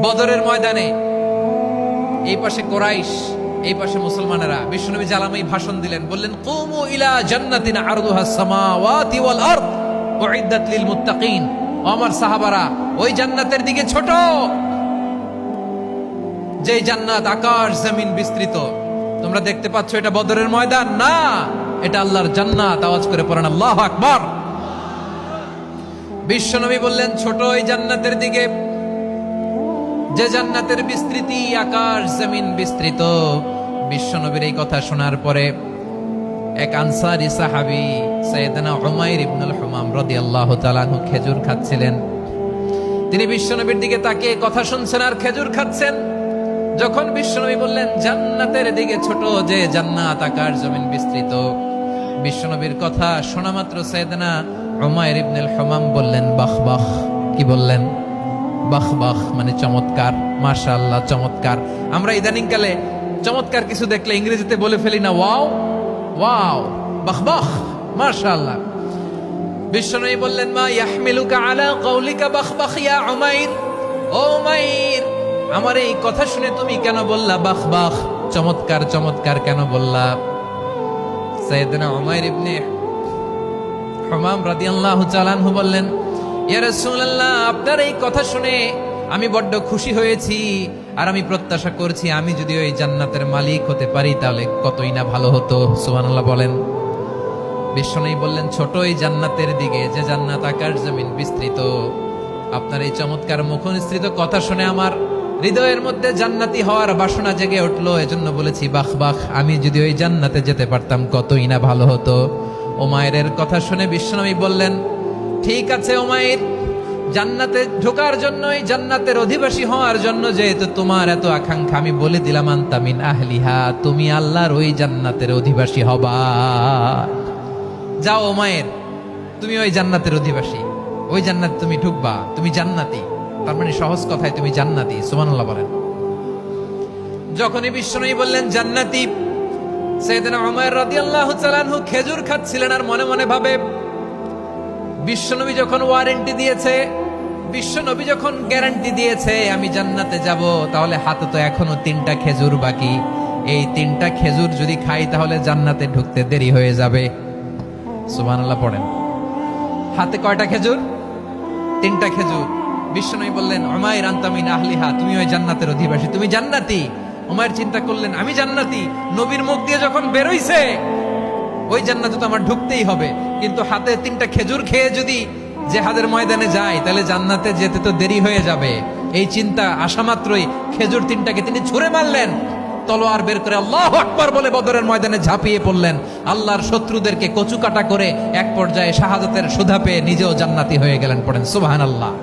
বদরের ময়দানে এই পাশে কোরাইশ, এই পাশে মুসলমানেরা। বিশ্বনবী জালামাই ভাষণ দিলেন, বললেন কুমু ইলা জান্নাতিন আরদুহাস সামাওয়াতি ওয়াল আরদ উইদ্দাত লিল মুত্তাকিন। আমার সাহাবারা, ওই জান্নাতের দিকে ছোট, যে জান্নাত আকাশ জমিন বিস্তৃত। তোমরা দেখতে পাচ্ছ এটা বদরের ময়দান না, এটা আল্লাহর জান্নাত। আওয়াজ করে পড়েন আল্লাহু আকবার। বিশ্বনবী বললেন ছোট ওই জান্নাতের দিকে, যে জান্নাতের বিস্তৃতি আকাশ জমিন বিস্তৃত। বিশ্বনবীর এই কথা শোনার পরে এক আনসারী সাহাবী সাইয়েদনা উমাইর ইবনুল হুমাম রাদিয়াল্লাহু তাআলা আনহু খেজুর খাচ্ছিলেন। তিনি বিশ্বনবীর দিকে তাকিয়ে কথা শুনছেন আর খেজুর খাচ্ছেন। যখন বিশ্বনবী বললেন জান্নাতের দিকে ছোট, যে জান্নাত আকাশ জমিন বিস্তৃত, বিশ্বনবীর কথা শোনা মাত্র সাইয়েদনা উমাইর ইবনুল হুমাম বললেন বাহ বাহ। কি বললেন? বাহ বাহ মানে চমৎকার, মাশাআল্লাহ চমৎকার। আমরা ইদানিং কালে চমৎকার কিছু দেখলে ইংরেজিতে বলে ফেলি না ওয়াও ওয়াও, বাহ বাহ, মাশাআল্লাহ। বিশ্বনবী বললেন মা ইয়াহমিলুকা আলা কওলিকা বাহ বাহ ইয়া উমাইর। ও উমাইর, আমার এই কথা শুনে তুমি কেন বললা বাহ বাহ, চমৎকার চমৎকার কেন বললা? সাইয়েদনা উমাইর ইবনে হুমাম রাদিয়াল্লাহু তাআলা আনহু বললেন ইয়া রাসূলুল্লাহ, আপনার এই কথা শুনে আমি বড্ড খুশি হয়েছি, আর আমি প্রত্যাশা করছি আমি যদি ওই জান্নাতের মালিক হতে পারি তাহলে কতই না ভালো হতো। সুবহানাল্লাহ বলেন। বিশ্বনবী বললেন ছোট এই জান্নাতের দিকে, যে জান্নাত আকাশ জমিন বিস্তৃত। আপনার এই চমৎকার মুখনিসৃত কথা শুনে আমার হৃদয়ের মধ্যে জান্নাতি হওয়ার বাসনা জেগে উঠলো, এজন্য বলেছি বাহ বাহ, আমি যদি ওই জান্নাতে যেতে পারতাম কতই না ভালো হতো। উমাইরের কথা শুনে বিশ্বনবী বললেন ঠিক আছে উমাইর, জান্নাতে ঢোকার জন্য, এই জান্নাতের অধিবাসী হওয়ার জন্য যেহেতু তোমার এত আকাঙ্ক্ষা, আমি বলে দিলাম আনতা মিন আহলিহা, তুমি আল্লাহর ওই জান্নাতের অধিবাসী হবা। যাও উমাইর, তুমি ওই জান্নাতের অধিবাসী, ওই জান্নাতে তুমি ঢুকবা, তুমি জান্নাতি। তার মানে সহজ কথায় তুমি জান্নাতি। সুবহানাল্লাহ বলেন। যখনই বিশ্বনবী বললেন জান্নাতি, সাইয়েদনা উমাইর রাদিয়াল্লাহু তাআলা আনহু খেজুর খাচ্ছিলেন আর মনে মনে ভাবে বিশ্বনবী যখন ওয়ারেন্টি দিয়েছে, বিশ্বনবী যখন গ্যারান্টি দিয়েছে আমি জান্নাতে যাব, তাহলে হাতে তো এখনো 3টা খেজুর বাকি। এই 3টা খেজুর যদি খাই তাহলে জান্নাতে ঢুকতে দেরি হয়ে যাবে। সুবহানাল্লাহ পড়েন। হাতে কয়টা খেজুর? 3টা খেজুর। বিশ্বনবী বললেন উমাইর আনতা মিন আহলিহা, তুমি ওই জান্নাতের অধিবাসী, তুমি জান্নাতি। উমাইর চিন্তা করলেন আমি জান্নাতি, নবীর মুখ দিয়ে যখন বেরোইছে ওই জান্নাতে তো আমার ঢুকতেই হবে, কিন্তু হাতে 3টা খেজুর খেয়ে যদি জিহাদের ময়দানে যাই তাহলে জান্নাতে যেতে তো দেরি হয়ে যাবে। এই চিন্তা আসা মাত্রই খেজুর 3টাকে তিনি ছুঁড়ে মারলেন, তলোয়ার বের করে আল্লাহু আকবার বলে বদরের ময়দানে ঝাঁপিয়ে পড়লেন। আল্লাহর শত্রুদেরকে কচুকাটা করে এক পর্যায়ে শাহাদাতের সুধা পেয়ে নিজেও জান্নাতি হয়ে গেলেন। পড়েন সুবহানাল্লাহ।